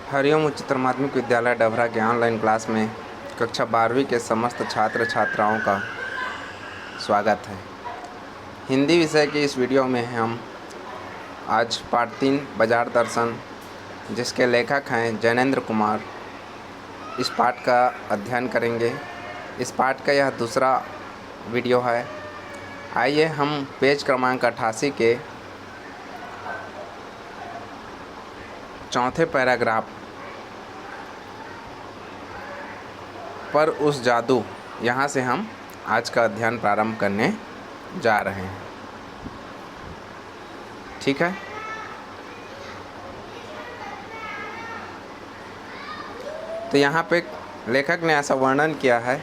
हरिओम उच्चतर माध्यमिक विद्यालय डभरा के ऑनलाइन क्लास में कक्षा 12वीं के समस्त छात्र छात्राओं का स्वागत है। हिंदी विषय के इस वीडियो में हम आज पाठ 3 बाजार दर्शन, जिसके लेखक हैं जैनेंद्र कुमार, इस पाठ का अध्ययन करेंगे। इस पाठ का यह दूसरा वीडियो है। आइए हम पेज क्रमांक 88 के चौथे पैराग्राफ पर उस जादू, यहाँ से हम आज का अध्ययन प्रारंभ करने जा रहे हैं। ठीक है। तो यहाँ पे लेखक ने ऐसा वर्णन किया है,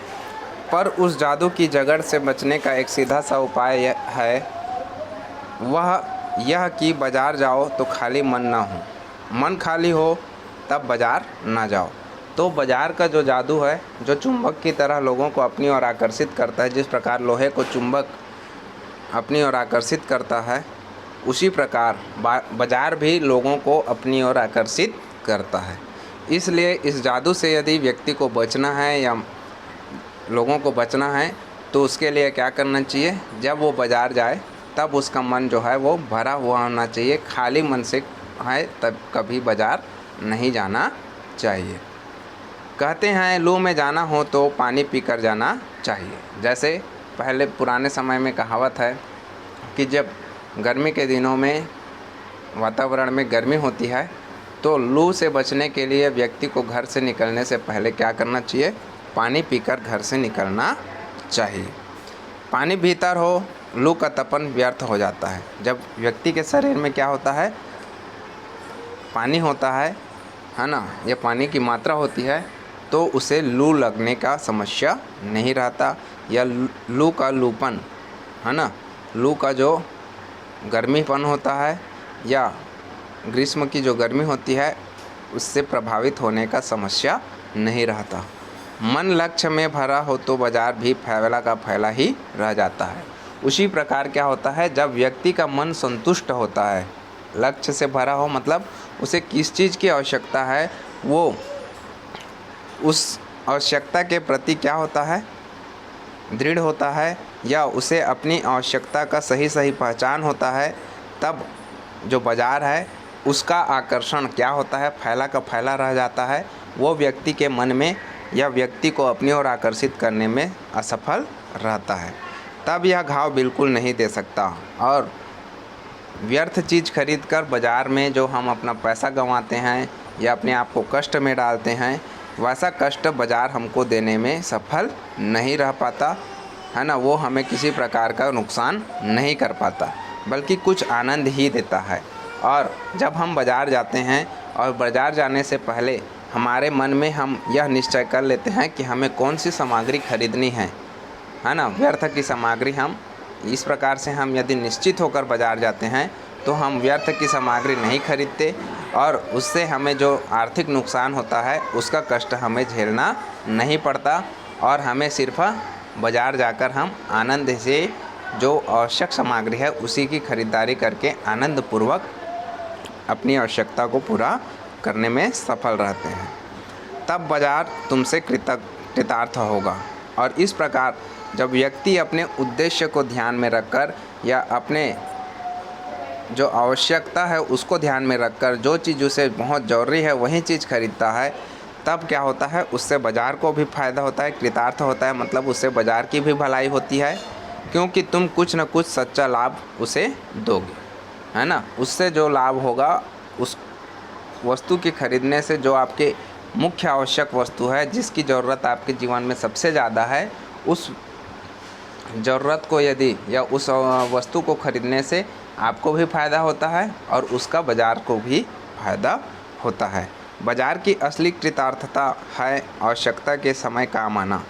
पर उस जादू की जगड़ से बचने का एक सीधा सा उपाय है, वह यह कि बाजार जाओ तो खाली मन ना हो, मन खाली हो तब बाजार ना जाओ। तो बाजार का जो जादू है, जो चुंबक की तरह लोगों को अपनी ओर आकर्षित करता है, जिस प्रकार लोहे को चुंबक अपनी ओर आकर्षित करता है, उसी प्रकार बाजार भी लोगों को अपनी ओर आकर्षित करता है। इसलिए इस जादू से यदि व्यक्ति को बचना है या लोगों को बचना है, तो उसके लिए क्या करना चाहिए? जब वो बाजार जाए तब उसका मन जो है वो भरा हुआ होना चाहिए। खाली मन से है तब कभी बाजार नहीं जाना चाहिए। कहते हैं लू में जाना हो तो पानी पीकर जाना चाहिए। जैसे पहले पुराने समय में कहावत है कि जब गर्मी के दिनों में वातावरण में गर्मी होती है, तो लू से बचने के लिए व्यक्ति को घर से निकलने से पहले क्या करना चाहिए? पानी पीकर घर से निकलना चाहिए। पानी भीतर हो, लू का तपन व्यर्थ हो जाता है। जब व्यक्ति के शरीर में क्या होता है? पानी होता है ना, ये पानी की मात्रा होती है, तो उसे लू लगने का समस्या नहीं रहता। या लू का लूपन है ना, लू का जो गर्मीपन होता है या ग्रीष्म की जो गर्मी होती है, उससे प्रभावित होने का समस्या नहीं रहता। मन लक्ष्य में भरा हो तो बाजार भी फैला का फैला ही रह जाता है। उसी प्रकार क्या होता है? जब व्यक्ति का मन संतुष्ट होता है, लक्ष्य से भरा हो, मतलब उसे किस चीज़ की आवश्यकता है, वो उस आवश्यकता के प्रति क्या होता है? दृढ़ होता है, या उसे अपनी आवश्यकता का सही पहचान होता है, तब जो बाजार है उसका आकर्षण क्या होता है? फैला का फैला रह जाता है। वो व्यक्ति के मन में या व्यक्ति को अपनी ओर आकर्षित करने में असफल रहता है। तब यह घाव बिल्कुल नहीं दे सकता, और व्यर्थ चीज़ खरीद कर बाज़ार में जो हम अपना पैसा गंवाते हैं या अपने आप को कष्ट में डालते हैं, वैसा कष्ट बाज़ार हमको देने में सफल नहीं रह पाता है ना। वो हमें किसी प्रकार का नुकसान नहीं कर पाता, बल्कि कुछ आनंद ही देता है। और जब हम बाज़ार जाते हैं और बाज़ार जाने से पहले हमारे मन में हम यह निश्चय कर लेते हैं कि हमें कौन सी सामग्री खरीदनी है ना। व्यर्थ की सामग्री हम इस प्रकार से हम यदि निश्चित होकर बाज़ार जाते हैं तो हम व्यर्थ की सामग्री नहीं खरीदते, और उससे हमें जो आर्थिक नुकसान होता है उसका कष्ट हमें झेलना नहीं पड़ता, और हमें सिर्फ बाज़ार जाकर हम आनंद से जो आवश्यक सामग्री है उसी की खरीदारी करके आनंदपूर्वक अपनी आवश्यकता को पूरा करने में सफल रहते हैं। तब बाज़ार तुमसे कृतार्थ होगा। और इस प्रकार जब व्यक्ति अपने उद्देश्य को ध्यान में रखकर या अपने जो आवश्यकता है उसको ध्यान में रखकर जो चीज़ उसे बहुत ज़रूरी है वही चीज़ खरीदता है, तब क्या होता है? उससे बाज़ार को भी फ़ायदा होता है, कृतार्थ होता है, मतलब उससे बाज़ार की भी भलाई होती है, क्योंकि तुम कुछ न कुछ सच्चा लाभ उसे दोगे, है ना। उससे जो लाभ होगा, उस वस्तु के खरीदने से जो आपके मुख्य आवश्यक वस्तु है, जिसकी ज़रूरत आपके जीवन में सबसे ज़्यादा है, उस ज़रूरत को यदि या उस वस्तु को खरीदने से आपको भी फ़ायदा होता है और उसका बाज़ार को भी फ़ायदा होता है। बाज़ार की असली कृतार्थता है आवश्यकता के समय काम आना,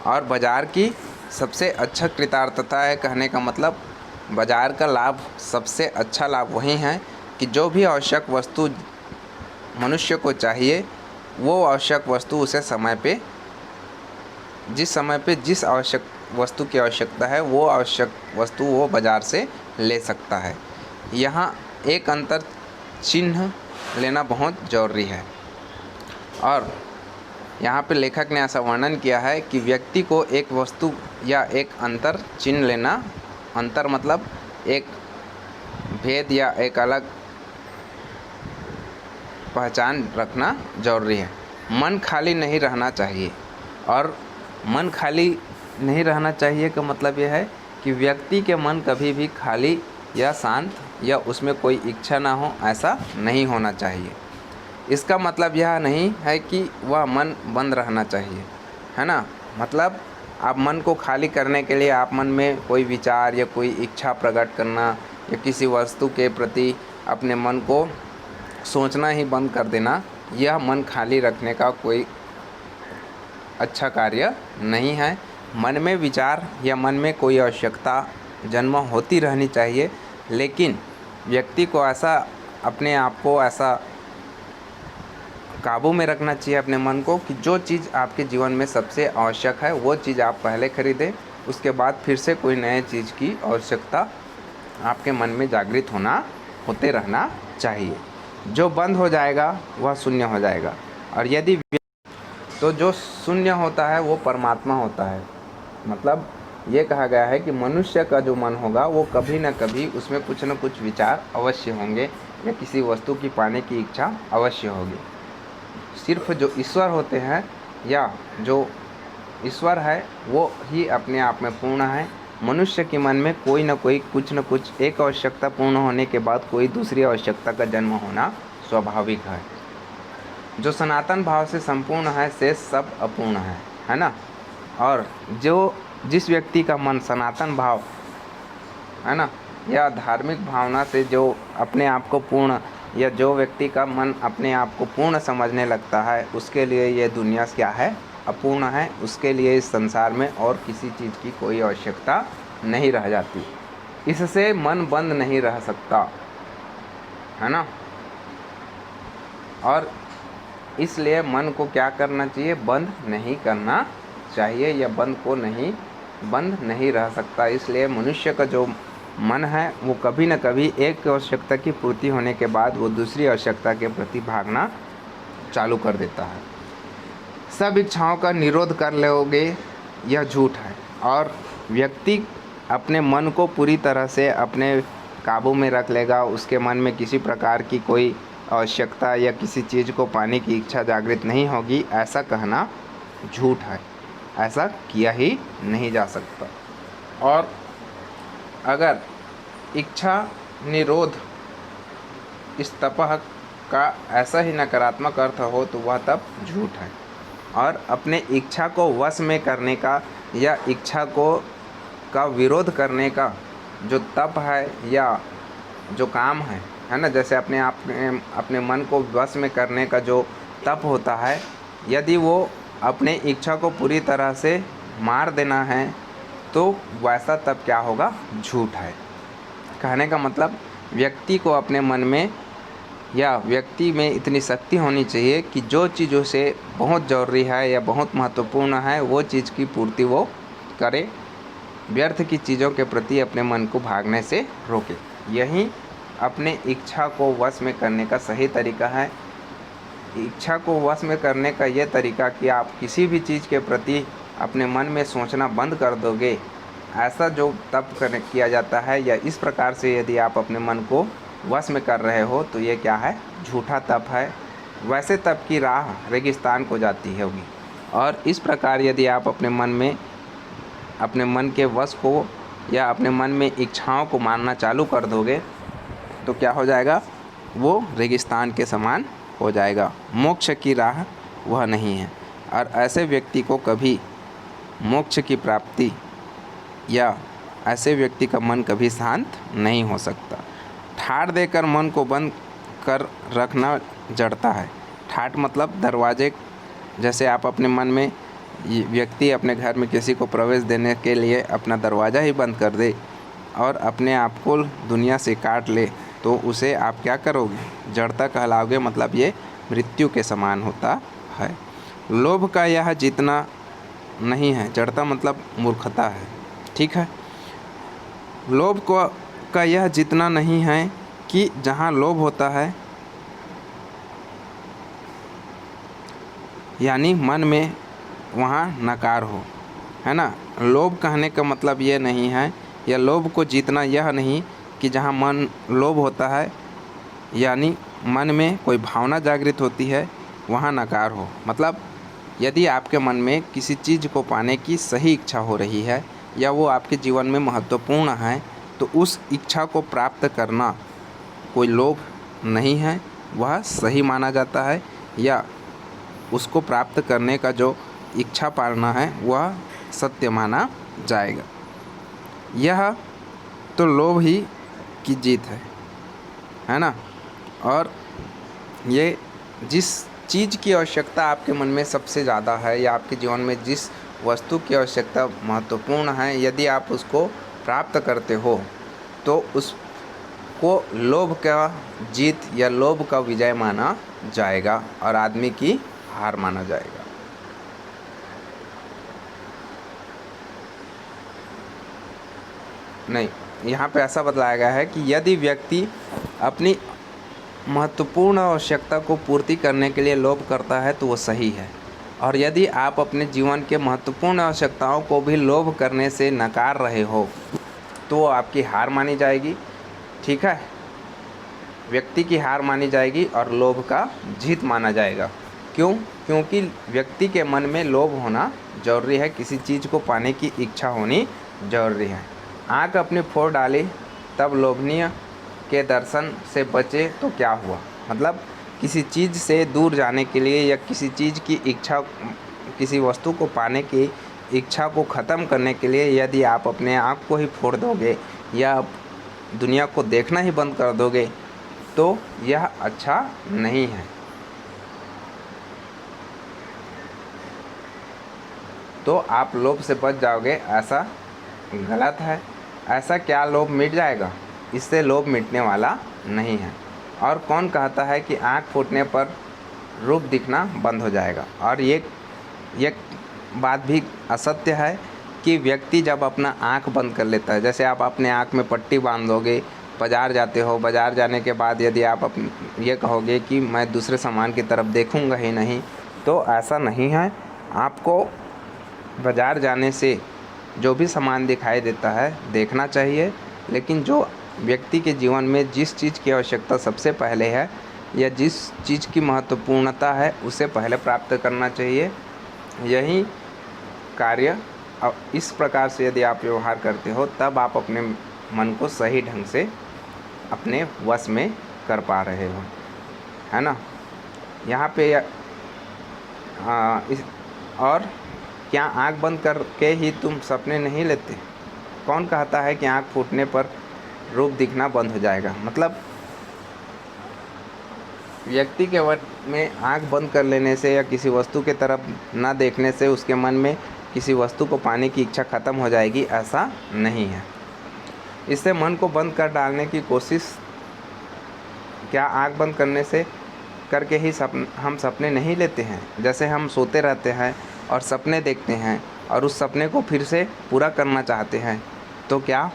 और बाज़ार की सबसे अच्छा कृतार्थता है, कहने का मतलब बाज़ार का लाभ, सबसे अच्छा लाभ वही है कि जो भी आवश्यक वस्तु मनुष्य को चाहिए, वो आवश्यक वस्तु उसे समय पे, जिस समय पे जिस आवश्यक वस्तु की आवश्यकता है, वो आवश्यक वस्तु वो बाज़ार से ले सकता है। यहाँ एक अंतर चिन्ह लेना बहुत ज़रूरी है। और यहाँ पे लेखक ने ऐसा वर्णन किया है कि व्यक्ति को एक वस्तु या एक अंतर चिन्ह लेना, अंतर मतलब एक भेद या एक अलग पहचान रखना जरूरी है। मन खाली नहीं रहना चाहिए। और मन खाली नहीं रहना चाहिए का मतलब यह है कि व्यक्ति के मन कभी भी खाली या शांत या उसमें कोई इच्छा ना हो, ऐसा नहीं होना चाहिए। इसका मतलब यह नहीं है कि वह मन बंद रहना चाहिए, है ना। मतलब आप मन को खाली करने के लिए आप मन में कोई विचार या कोई इच्छा प्रकट करना या किसी वस्तु के प्रति अपने मन को सोचना ही बंद कर देना, यह मन खाली रखने का कोई अच्छा कार्य नहीं है। मन में विचार या मन में कोई आवश्यकता जन्म होती रहनी चाहिए, लेकिन व्यक्ति को ऐसा अपने आप को ऐसा काबू में रखना चाहिए अपने मन को कि जो चीज़ आपके जीवन में सबसे आवश्यक है वो चीज़ आप पहले खरीदें, उसके बाद फिर से कोई नए चीज़ की आवश्यकता आपके मन में जागृत होते रहना चाहिए। जो बंद हो जाएगा वह शून्य हो जाएगा, और यदि तो जो शून्य होता है वो परमात्मा होता है। मतलब ये कहा गया है कि मनुष्य का जो मन होगा वो कभी न कभी उसमें कुछ न कुछ विचार अवश्य होंगे या किसी वस्तु की पाने की इच्छा अवश्य होगी। सिर्फ जो ईश्वर होते हैं या जो ईश्वर है वो ही अपने आप में पूर्ण है। मनुष्य के मन में कोई न कोई कुछ न कुछ एक आवश्यकता पूर्ण होने के बाद कोई दूसरी आवश्यकता का जन्म होना स्वाभाविक है। जो सनातन भाव से संपूर्ण है शेष सब अपूर्ण है ना। और जिस व्यक्ति का मन सनातन भाव है ना या धार्मिक भावना से जो अपने आप को पूर्ण, या जो व्यक्ति का मन अपने आप को पूर्ण समझने लगता है, उसके लिए ये दुनिया क्या है, अपूर्ण है। उसके लिए इस संसार में और किसी चीज़ की कोई आवश्यकता नहीं रह जाती। इससे मन बंद नहीं रह सकता, है ना। और इसलिए मन को क्या करना चाहिए, बंद नहीं करना चाहिए, या बंद नहीं रह सकता। इसलिए मनुष्य का जो मन है वो कभी न कभी एक आवश्यकता की पूर्ति होने के बाद वो दूसरी आवश्यकता के प्रति भागना चालू कर देता है। सब इच्छाओं का निरोध कर लोगे, यह झूठ है। और व्यक्ति अपने मन को पूरी तरह से अपने काबू में रख लेगा, उसके मन में किसी प्रकार की कोई आवश्यकता या किसी चीज़ को पाने की इच्छा जागृत नहीं होगी, ऐसा कहना झूठ है। ऐसा किया ही नहीं जा सकता। और अगर इच्छा निरोध इस तपह का ऐसा ही नकारात्मक अर्थ हो तो वह तप झूठ है। और अपने इच्छा को वश में करने का या इच्छा का विरोध करने का जो तप है या जो काम है ना, जैसे अपने मन को वश में करने का जो तप होता है, यदि वो अपने इच्छा को पूरी तरह से मार देना है तो वैसा तब क्या होगा, झूठ है। कहने का मतलब व्यक्ति को अपने मन में या व्यक्ति में इतनी शक्ति होनी चाहिए कि जो चीज़ उसे बहुत ज़रूरी है या बहुत महत्वपूर्ण है वो चीज़ की पूर्ति वो करे, व्यर्थ की चीज़ों के प्रति अपने मन को भागने से रोके। यही अपने इच्छा को वश में करने का सही तरीका है। इच्छा को वश में करने का ये तरीका कि आप किसी भी चीज़ के प्रति अपने मन में सोचना बंद कर दोगे, ऐसा जो तप किया जाता है या इस प्रकार से यदि आप अपने मन को वश में कर रहे हो तो ये क्या है, झूठा तप है। वैसे तप की राह रेगिस्तान को जाती होगी। और इस प्रकार यदि आप अपने मन के वश को या अपने मन में इच्छाओं को मानना चालू कर दोगे तो क्या हो जाएगा, वो रेगिस्तान के समान हो जाएगा। मोक्ष की राह वह नहीं है। और ऐसे व्यक्ति को कभी मोक्ष की प्राप्ति या ऐसे व्यक्ति का मन कभी शांत नहीं हो सकता। ठाड़ देकर मन को बंद कर रखना जड़ता है। ठाठ मतलब दरवाजे। जैसे आप अपने मन में व्यक्ति अपने घर में किसी को प्रवेश देने के लिए अपना दरवाज़ा ही बंद कर दे और अपने आप को दुनिया से काट ले तो उसे आप क्या करोगे, जड़ता कहलाओगे। मतलब ये मृत्यु के समान होता है। लोभ का यह जितना नहीं है, जड़ता मतलब मूर्खता है, ठीक है। लोभ का यह जितना नहीं है कि जहाँ लोभ होता है यानी मन में वहाँ नकार हो, है ना। लोभ कहने का मतलब ये नहीं है, या लोभ को जीतना यह नहीं कि जहाँ मन लोभ होता है यानी मन में कोई भावना जागृत होती है वहाँ नकार हो। मतलब यदि आपके मन में किसी चीज़ को पाने की सही इच्छा हो रही है या वो आपके जीवन में महत्वपूर्ण है, तो उस इच्छा को प्राप्त करना कोई लोभ नहीं है, वह सही माना जाता है। या उसको प्राप्त करने का जो इच्छा पालना है वह सत्य माना जाएगा। यह तो लोभ ही की जीत है ना। और ये जिस चीज़ की आवश्यकता आपके मन में सबसे ज़्यादा है या आपके जीवन में जिस वस्तु की आवश्यकता महत्वपूर्ण है, यदि आप उसको प्राप्त करते हो तो उसको लोभ का जीत या लोभ का विजय माना जाएगा और आदमी की हार माना जाएगा। नहीं, यहाँ पे ऐसा बतलाया गया है कि यदि व्यक्ति अपनी महत्वपूर्ण आवश्यकता को पूर्ति करने के लिए लोभ करता है तो वो सही है, और यदि आप अपने जीवन के महत्वपूर्ण आवश्यकताओं को भी लोभ करने से नकार रहे हो तो वो आपकी हार मानी जाएगी। ठीक है, व्यक्ति की हार मानी जाएगी और लोभ का जीत माना जाएगा। क्यों? क्योंकि व्यक्ति के मन में लोभ होना जरूरी है, किसी चीज़ को पाने की इच्छा होनी जरूरी है। आँख अपनी फोड़ डाली तब लोभनीय के दर्शन से बचे तो क्या हुआ। मतलब किसी चीज़ से दूर जाने के लिए या किसी चीज़ की इच्छा, किसी वस्तु को पाने की इच्छा को ख़त्म करने के लिए यदि आप अपने आँख को ही फोड़ दोगे या दुनिया को देखना ही बंद कर दोगे तो यह अच्छा नहीं है। तो आप लोभ से बच जाओगे, ऐसा गलत है। ऐसा क्या लोभ मिट जाएगा? इससे लोभ मिटने वाला नहीं है। और कौन कहता है कि आँख फूटने पर रूप दिखना बंद हो जाएगा। और ये बात भी असत्य है कि व्यक्ति जब अपना आँख बंद कर लेता है, जैसे आप अपने आँख में पट्टी बांध दोगे, बाज़ार जाते हो, बाज़ार जाने के बाद यदि आप ये कहोगे कि मैं दूसरे सामान की तरफ देखूंगा ही नहीं, तो ऐसा नहीं है। आपको बाज़ार जाने से जो भी सामान दिखाई देता है देखना चाहिए, लेकिन जो व्यक्ति के जीवन में जिस चीज़ की आवश्यकता सबसे पहले है या जिस चीज़ की महत्वपूर्णता है उसे पहले प्राप्त करना चाहिए। यही कार्य इस प्रकार से यदि आप व्यवहार करते हो तब आप अपने मन को सही ढंग से अपने वश में कर पा रहे हो, है ना। यहाँ पे और क्या आँख बंद करके ही तुम सपने नहीं लेते? कौन कहता है कि आँख फूटने पर रूप दिखना बंद हो जाएगा? मतलब व्यक्ति के मन में आँख बंद कर लेने से या किसी वस्तु के तरफ ना देखने से उसके मन में किसी वस्तु को पाने की इच्छा ख़त्म हो जाएगी, ऐसा नहीं है। इससे मन को बंद कर डालने की कोशिश, क्या आँख बंद करने से करके ही हम सपने नहीं लेते हैं? जैसे हम सोते रहते हैं और सपने देखते हैं और उस सपने को फिर से पूरा करना चाहते हैं, तो क्या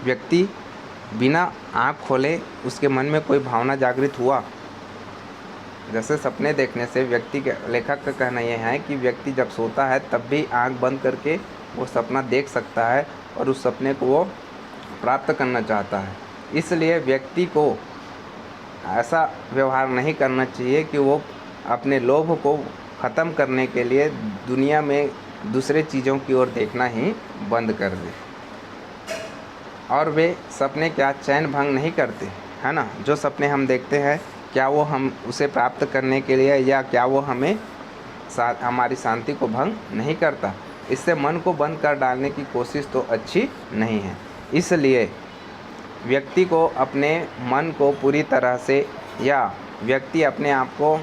व्यक्ति बिना आँख खोले उसके मन में कोई भावना जागृत हुआ? जैसे सपने देखने से व्यक्ति के, लेखक का कहना यह है कि व्यक्ति जब सोता है तब भी आँख बंद करके वो सपना देख सकता है और उस सपने को वो प्राप्त करना चाहता है। इसलिए व्यक्ति को ऐसा व्यवहार नहीं करना चाहिए कि वो अपने लोभ को ख़त्म करने के लिए दुनिया में दूसरे चीज़ों की ओर देखना ही बंद कर दे। और वे सपने क्या चैन भंग नहीं करते, है ना। जो सपने हम देखते हैं क्या वो हम उसे प्राप्त करने के लिए या क्या वो हमें हमारी शांति को भंग नहीं करता? इससे मन को बंद कर डालने की कोशिश तो अच्छी नहीं है। इसलिए व्यक्ति को अपने मन को पूरी तरह से, या व्यक्ति अपने आप को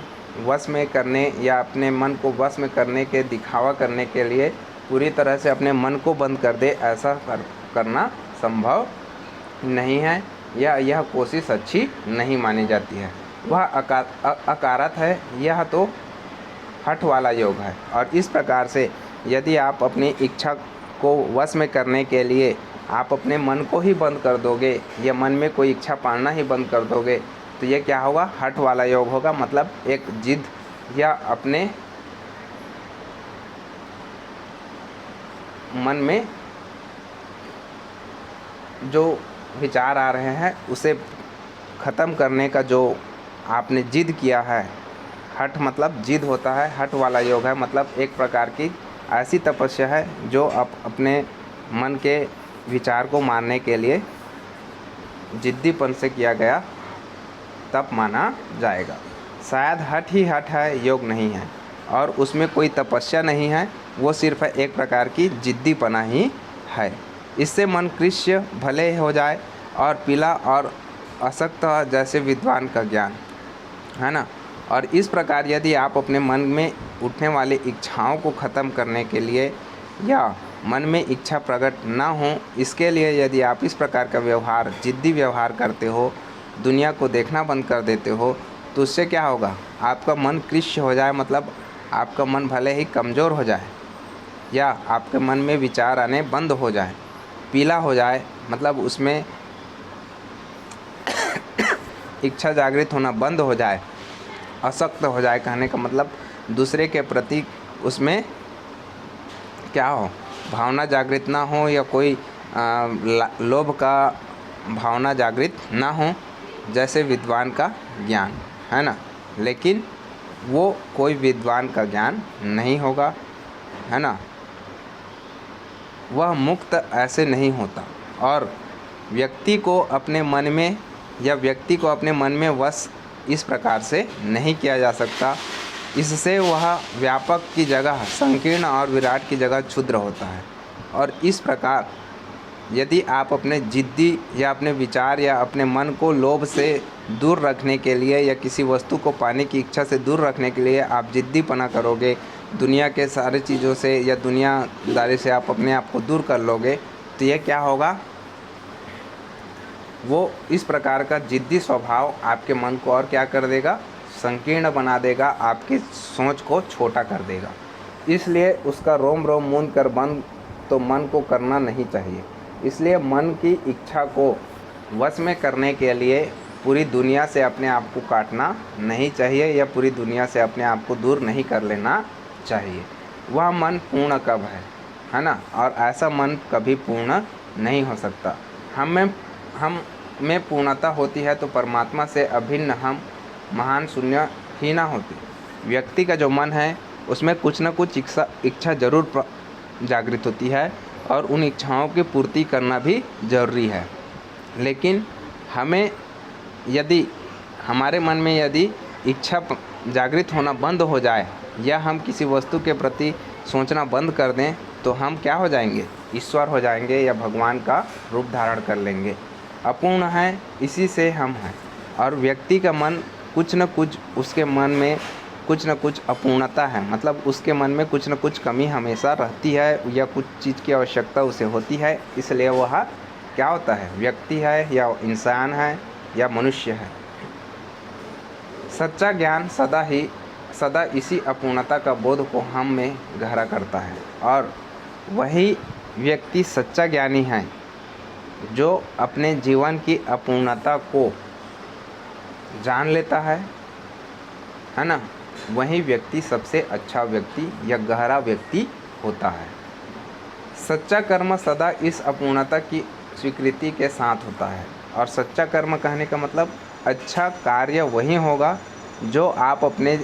वश में करने या अपने मन को वश में करने के दिखावा करने के लिए पूरी तरह से अपने मन को बंद कर दे, ऐसा करना संभव नहीं है या यह कोशिश अच्छी नहीं मानी जाती है। वह अकारत है, यह तो हठ वाला योग है। और इस प्रकार से यदि आप अपनी इच्छा को वश में करने के लिए आप अपने मन को ही बंद कर दोगे या मन में कोई इच्छा पालना ही बंद कर दोगे तो ये क्या होगा, हठ वाला योग होगा। मतलब एक जिद या अपने मन में जो विचार आ रहे हैं उसे ख़त्म करने का जो आपने जिद किया है, हठ मतलब जिद होता है, हठ वाला योग है। मतलब एक प्रकार की ऐसी तपस्या है जो आप अपने मन के विचार को मारने के लिए जिद्दीपन से किया गया तप माना जाएगा। शायद हठ ही हठ है, योग नहीं है, और उसमें कोई तपस्या नहीं है, वो सिर्फ एक प्रकार की जिद्दीपना ही है। इससे मन कृष्य भले हो जाए और पीला और असक्त जैसे विद्वान का ज्ञान, है ना। और इस प्रकार यदि आप अपने मन में उठने वाली इच्छाओं को ख़त्म करने के लिए या मन में इच्छा प्रकट ना हो, इसके लिए यदि आप इस प्रकार का व्यवहार, जिद्दी व्यवहार करते हो, दुनिया को देखना बंद कर देते हो, तो उससे क्या होगा, आपका मन कृष्य हो जाए। मतलब आपका मन भले ही कमज़ोर हो जाए या आपके मन में विचार आने बंद हो जाए, पीला हो जाए, मतलब उसमें इच्छा जागृत होना बंद हो जाए, असक्त हो जाए। कहने का मतलब दूसरे के प्रति उसमें क्या हो, भावना जागृत ना हो, या कोई लोभ का भावना जागृत ना हो, जैसे विद्वान का ज्ञान, है ना। लेकिन वो कोई विद्वान का ज्ञान नहीं होगा, है ना। वह मुक्त ऐसे नहीं होता, और व्यक्ति को अपने मन में या व्यक्ति को अपने मन में वश इस प्रकार से नहीं किया जा सकता। इससे वह व्यापक की जगह संकीर्ण और विराट की जगह क्षुद्र होता है। और इस प्रकार यदि आप अपने जिद्दी या अपने विचार या अपने मन को लोभ से दूर रखने के लिए या किसी वस्तु को पाने की इच्छा से दूर रखने के लिए आप जिद्दीपना करोगे, दुनिया के सारे चीज़ों से या दुनियादारी से आप अपने आप को दूर कर लोगे, तो यह क्या होगा, वो इस प्रकार का जिद्दी स्वभाव आपके मन को और क्या कर देगा, संकीर्ण बना देगा, आपकी सोच को छोटा कर देगा। इसलिए उसका रोम रोम मूंद कर बंद तो मन को करना नहीं चाहिए। इसलिए मन की इच्छा को वश में करने के लिए पूरी दुनिया से अपने आप को काटना नहीं चाहिए, या पूरी दुनिया से अपने आप को दूर नहीं कर लेना चाहिए। वह मन पूर्ण कब है ना। और ऐसा मन कभी पूर्ण नहीं हो सकता। हम में पूर्णता होती है तो परमात्मा से अभिन्न हम महान शून्य ही ना होते। व्यक्ति का जो मन है उसमें कुछ न कुछ इच्छा जरूर जागृत होती है, और उन इच्छाओं की पूर्ति करना भी ज़रूरी है। लेकिन हमें यदि हमारे मन में यदि इच्छा जागृत होना बंद हो जाए, या हम किसी वस्तु के प्रति सोचना बंद कर दें, तो हम क्या हो जाएंगे, ईश्वर हो जाएंगे, या भगवान का रूप धारण कर लेंगे। अपूर्ण है, इसी से हम हैं। और व्यक्ति का मन कुछ न कुछ, उसके मन में कुछ न कुछ अपूर्णता है, मतलब उसके मन में कुछ न कुछ कमी हमेशा रहती है, या कुछ चीज़ की आवश्यकता उसे होती है। इसलिए वह क्या होता है, व्यक्ति है या इंसान है या मनुष्य है। सच्चा ज्ञान सदा इसी अपूर्णता का बोध को हम में गहरा करता है, और वही व्यक्ति सच्चा ज्ञानी है जो अपने जीवन की अपूर्णता को जान लेता है ना। वही व्यक्ति सबसे अच्छा व्यक्ति या गहरा व्यक्ति होता है। सच्चा कर्म सदा इस अपूर्णता की स्वीकृति के साथ होता है। और सच्चा कर्म कहने का मतलब अच्छा कार्य वही होगा जो आप अपने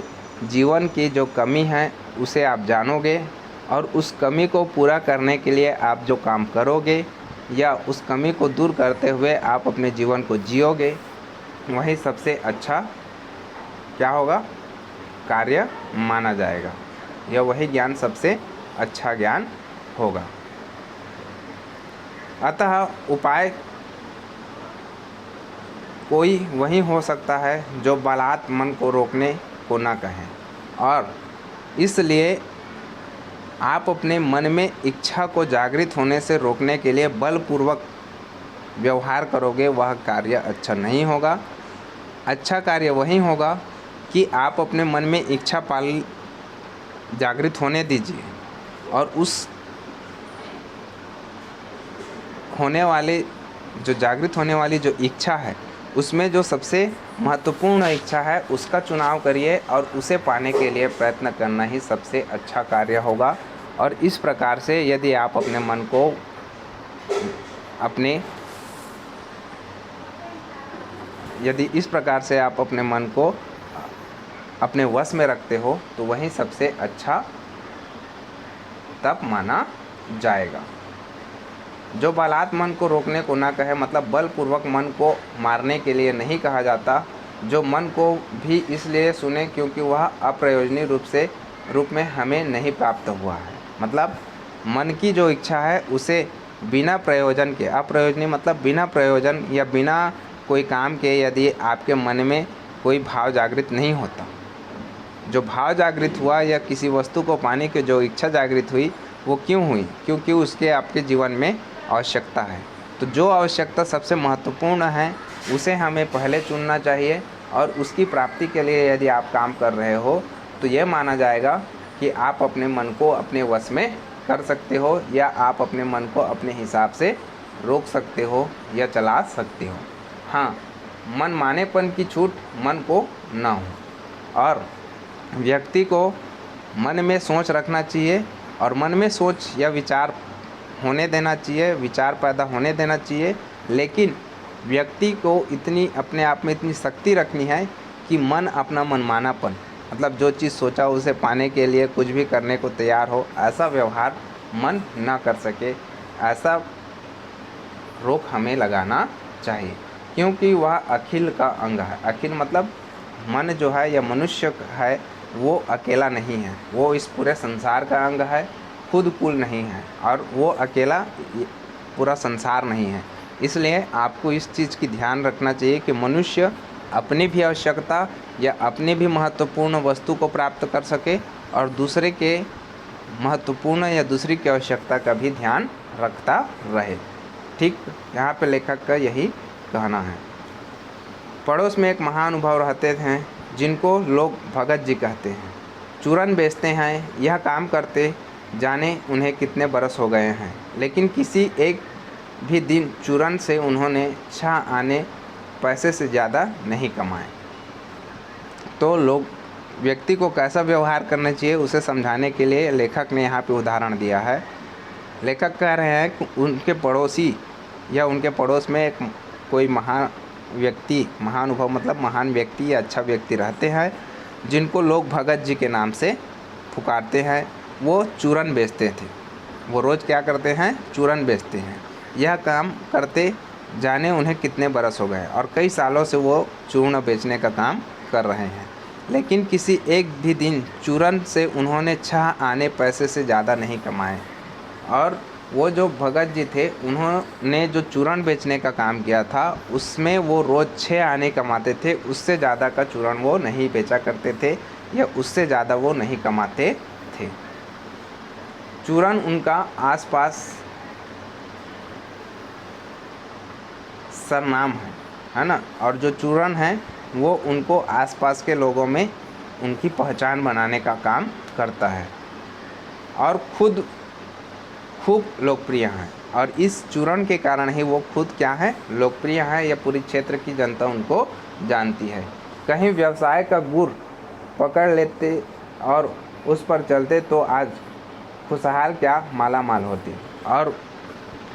जीवन की जो कमी है उसे आप जानोगे, और उस कमी को पूरा करने के लिए आप जो काम करोगे, या उस कमी को दूर करते हुए आप अपने जीवन को जियोगे, वही सबसे अच्छा क्या होगा, कार्य माना जाएगा। यह वही ज्ञान सबसे अच्छा ज्ञान होगा। अतः उपाय कोई वही हो सकता है जो बलात् मन को रोकने को ना कहें, और इसलिए आप अपने मन में इच्छा को जागृत होने से रोकने के लिए बलपूर्वक व्यवहार करोगे, वह कार्य अच्छा नहीं होगा। अच्छा कार्य वही होगा कि आप अपने मन में इच्छा जागृत होने दीजिए, और उस होने वाले जो जागृत होने वाली जो इच्छा है उसमें जो सबसे महत्वपूर्ण इच्छा है उसका चुनाव करिए और उसे पाने के लिए प्रयत्न करना ही सबसे अच्छा कार्य होगा। और इस प्रकार से यदि आप अपने मन को अपने मन को अपने वश में रखते हो तो वही सबसे अच्छा तप माना जाएगा। जो बलात् मन को रोकने को ना कहे, मतलब बलपूर्वक मन को मारने के लिए नहीं कहा जाता। जो मन को भी इसलिए सुने क्योंकि वह अप्रयोजनीय रूप में हमें नहीं प्राप्त हुआ है। मतलब मन की जो इच्छा है उसे बिना प्रयोजन के, अप्रयोजनीय मतलब बिना प्रयोजन या बिना कोई काम के यदि आपके मन में कोई भाव जागृत नहीं होता, जो भाव जागृत हुआ या किसी वस्तु को पाने की जो इच्छा जागृत हुई वो क्यों हुई? क्योंकि उसके आपके जीवन में आवश्यकता है। तो जो आवश्यकता सबसे महत्वपूर्ण है उसे हमें पहले चुनना चाहिए और उसकी प्राप्ति के लिए यदि आप काम कर रहे हो तो यह माना जाएगा कि आप अपने मन को अपने वश में कर सकते हो या आप अपने मन को अपने हिसाब से रोक सकते हो या चला सकते हो। हाँ, मन मानेपन की छूट मन को ना हो और व्यक्ति को मन में सोच रखना चाहिए और मन में सोच या विचार होने देना चाहिए, विचार पैदा होने देना चाहिए। लेकिन व्यक्ति को इतनी अपने आप में इतनी शक्ति रखनी है कि मन अपना मनमानापन, मतलब जो चीज़ सोचा उसे पाने के लिए कुछ भी करने को तैयार हो, ऐसा व्यवहार मन ना कर सके। ऐसा रोक हमें लगाना चाहिए क्योंकि वह अखिल का अंग है। अखिल मतलब मन जो है या मनुष्य है वो अकेला नहीं है, वो इस पूरे संसार का अंग है, खुद कुल नहीं है और वो अकेला पूरा संसार नहीं है। इसलिए आपको इस चीज़ की ध्यान रखना चाहिए कि मनुष्य अपनी भी आवश्यकता या अपनी भी महत्वपूर्ण वस्तु को प्राप्त कर सके और दूसरे के महत्वपूर्ण या दूसरी की आवश्यकता का भी ध्यान रखता रहे। ठीक यहाँ पे लेखक का यही कहना है। पड़ोस में एक महानुभाव रहते थे जिनको लोग भगत जी कहते हैं। चूरन बेचते हैं, यह काम करते जाने उन्हें कितने बरस हो गए हैं, लेकिन किसी एक भी दिन चूरन से उन्होंने 6 आने पैसे से ज़्यादा नहीं कमाए। तो लोग व्यक्ति को कैसा व्यवहार करना चाहिए उसे समझाने के लिए लेखक ने यहाँ पे उदाहरण दिया है। लेखक कह रहे हैं कि उनके पड़ोसी या उनके पड़ोस में एक कोई महान व्यक्ति, महानुभव मतलब महान व्यक्ति या अच्छा व्यक्ति रहते हैं जिनको लोग भगत जी के नाम से पुकारते हैं। वो चूरन बेचते थे, वो रोज़ क्या करते हैं? चूरन बेचते हैं। यह काम करते जाने उन्हें कितने बरस हो गए और कई सालों से वो चूर्ण बेचने का काम कर रहे हैं, लेकिन किसी एक भी दिन चूरन से उन्होंने 6 आने पैसे से ज़्यादा नहीं कमाए। और वो जो भगत जी थे उन्होंने जो चूरन बेचने का काम किया था उसमें वो रोज़ 6 आने कमाते थे, उससे ज़्यादा का चूरन वो नहीं बेचा करते थे या उससे ज़्यादा वो नहीं कमाते थे। चूरन उनका आसपास सरनाम है ना, और जो चूरन है वो उनको आसपास के लोगों में उनकी पहचान बनाने का काम करता है और खुद खूब लोकप्रिय हैं। और इस चूरन के कारण ही वो खुद क्या है? लोकप्रिय है या पूरी क्षेत्र की जनता उनको जानती है। कहीं व्यवसाय का गुर पकड़ लेते और उस पर चलते तो आज खुशहाल क्या माला माल होती। और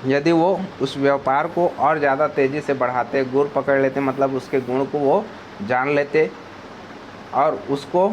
यदि वो उस व्यापार को और ज़्यादा तेज़ी से बढ़ाते, गुर पकड़ लेते मतलब उसके गुण को वो जान लेते और उसको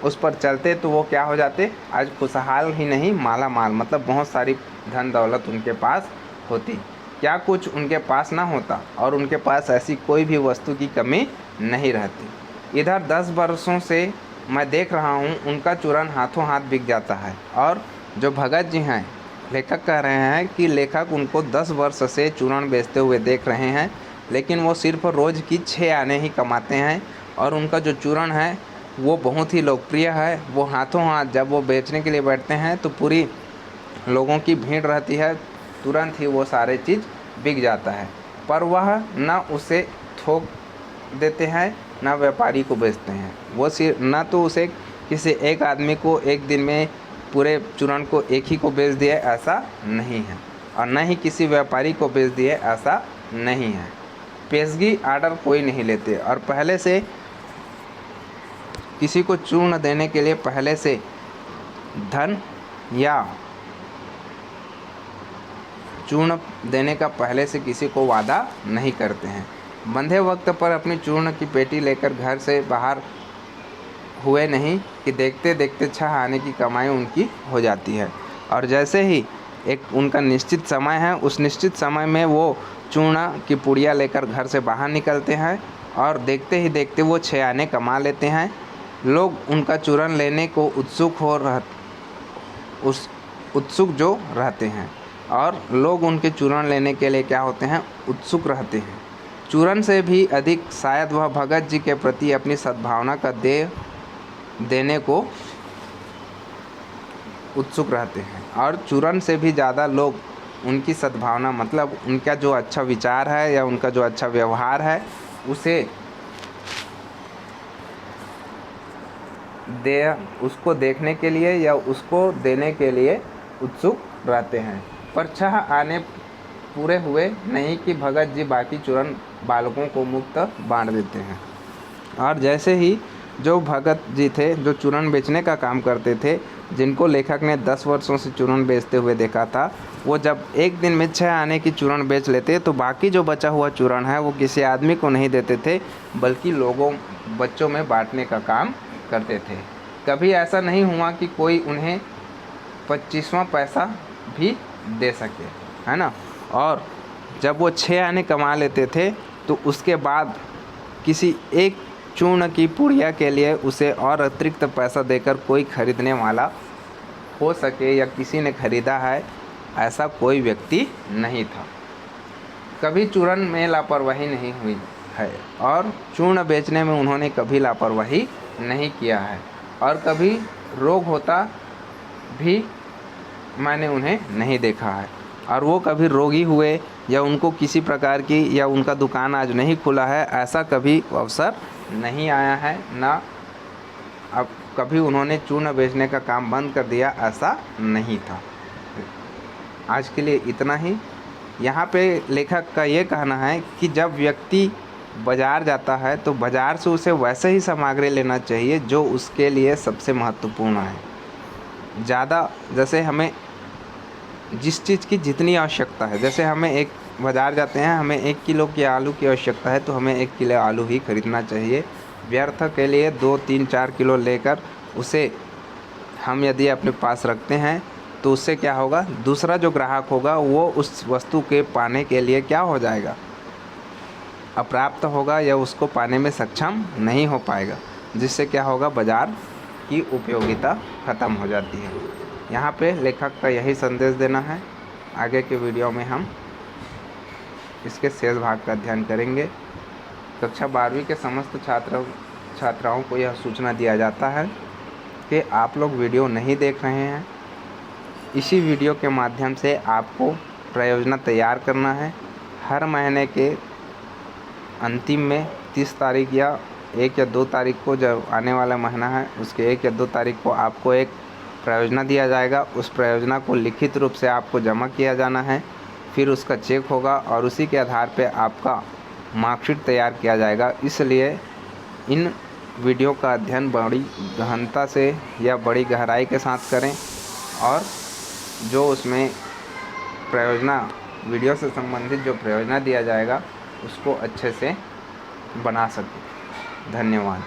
उस पर चलते तो वो क्या हो जाते? आज खुशहाल ही नहीं माला माल, मतलब बहुत सारी धन दौलत उनके पास होती। क्या कुछ उनके पास ना होता और उनके पास ऐसी कोई भी वस्तु की कमी नहीं रहती। इधर 10 वर्षों से मैं देख रहा हूँ उनका चूरन हाथों हाथ बिक जाता है। और जो भगत जी हैं, लेखक कह रहे हैं कि लेखक उनको 10 वर्ष से चूरन बेचते हुए देख रहे हैं, लेकिन वो सिर्फ रोज़ की 6 आने ही कमाते हैं और उनका जो चूरन है वो बहुत ही लोकप्रिय है। वो हाथों हाथ जब वो बेचने के लिए बैठते हैं तो पूरी लोगों की भीड़ रहती है, तुरंत ही वो सारे चीज़ बिक जाता है। पर वह ना उसे थोक देते हैं ना व्यापारी को बेचते हैं। वो सिर्फ ना तो उसे किसी एक आदमी को एक दिन में पूरे चूरन को एक ही को बेच दिए, ऐसा नहीं है, और न ही किसी व्यापारी को बेच दिए, ऐसा नहीं है। पेशगी आर्डर कोई नहीं लेते और पहले से किसी को चूर्ण देने के लिए पहले से धन या चूर्ण देने का पहले से किसी को वादा नहीं करते हैं। बंधे वक्त पर अपनी चूर्ण की पेटी लेकर घर से बाहर हुए नहीं कि देखते देखते 6 आने की कमाई उनकी हो जाती है और जैसे ही एक उनका निश्चित समय है, उस निश्चित समय में वो चूर्ण की पुड़िया लेकर घर से बाहर निकलते हैं और देखते ही देखते वो 6 आने कमा लेते हैं। लोग उनका चूर्ण लेने को उत्सुक जो रहते हैं और लोग उनके चूर्ण लेने के लिए क्या होते हैं, उत्सुक रहते हैं। चूर्ण से भी अधिक शायद वह भगत जी के प्रति अपनी सद्भावना का देने को उत्सुक रहते हैं और चूर्ण से भी ज़्यादा लोग उनकी सद्भावना मतलब उनका जो अच्छा विचार है या उनका जो अच्छा व्यवहार है उसको देखने के लिए या उसको देने के लिए उत्सुक रहते हैं। पर 6 आने पूरे हुए नहीं कि भगत जी बाकी चूर्ण बालकों को मुफ्त बांट देते हैं। और जैसे ही जो भगत जी थे जो चूर्ण बेचने का काम करते थे, जिनको लेखक ने 10 वर्षों से चूर्ण बेचते हुए देखा था, वो जब एक दिन में 6 आने की चूर्ण बेच लेते तो बाकी जो बचा हुआ चूर्ण है वो किसी आदमी को नहीं देते थे बल्कि बच्चों में बांटने का काम करते थे। कभी ऐसा नहीं हुआ कि कोई उन्हें 25वां पैसा भी दे सके, है ना। और जब वो 6 आने कमा लेते थे तो उसके बाद किसी एक चूर्ण की पुड़िया के लिए उसे और अतिरिक्त पैसा देकर कोई खरीदने वाला हो सके या किसी ने खरीदा है, ऐसा कोई व्यक्ति नहीं था। कभी चूर्ण में लापरवाही नहीं हुई है और चूर्ण बेचने में उन्होंने कभी लापरवाही नहीं किया है और कभी रोग होता भी मैंने उन्हें नहीं देखा है और वो कभी रोगी हुए या उनको किसी प्रकार की या उनका दुकान आज नहीं खुला है, ऐसा कभी अवसर नहीं आया है, ना अब कभी उन्होंने चूर्ण बेचने का काम बंद कर दिया, ऐसा नहीं था। आज के लिए इतना ही। यहाँ पे लेखक का ये कहना है कि जब व्यक्ति बाज़ार जाता है तो बाज़ार से उसे वैसे ही सामग्री लेना चाहिए जो उसके लिए सबसे महत्वपूर्ण है। ज़्यादा जैसे हमें जिस चीज़ की जितनी आवश्यकता है, जैसे हमें एक बाज़ार जाते हैं, हमें 1 किलो की आलू की आवश्यकता है तो हमें 1 किलो आलू ही खरीदना चाहिए। व्यर्थ के लिए 2, 3, 4 किलो लेकर उसे हम यदि अपने पास रखते हैं तो उससे क्या होगा, दूसरा जो ग्राहक होगा वो उस वस्तु के पाने के लिए क्या हो जाएगा, अप्राप्त होगा या उसको पाने में सक्षम नहीं हो पाएगा, जिससे क्या होगा, बाज़ार की उपयोगिता ख़त्म हो जाती है। यहाँ पे लेखक का यही संदेश देना है। आगे के वीडियो में हम इसके शेष भाग का अध्ययन करेंगे। कक्षा 12वीं के समस्त छात्राओं को यह सूचना दिया जाता है कि आप लोग वीडियो नहीं देख रहे हैं। इसी वीडियो के माध्यम से आपको प्रयोजना तैयार करना है। हर महीने के अंतिम में 30 तारीख या 1 या 2 तारीख को, जब आने वाला महीना है उसके 1 या 2 तारीख को आपको एक प्रयोजना दिया जाएगा। उस प्रयोजना को लिखित रूप से आपको जमा किया जाना है, फिर उसका चेक होगा और उसी के आधार पे आपका मार्कशीट तैयार किया जाएगा। इसलिए इन वीडियो का अध्ययन बड़ी गहनता से या बड़ी गहराई के साथ करें और जो उसमें प्रयोजना वीडियो से संबंधित जो प्रयोजना दिया जाएगा उसको अच्छे से बना सकें। धन्यवाद।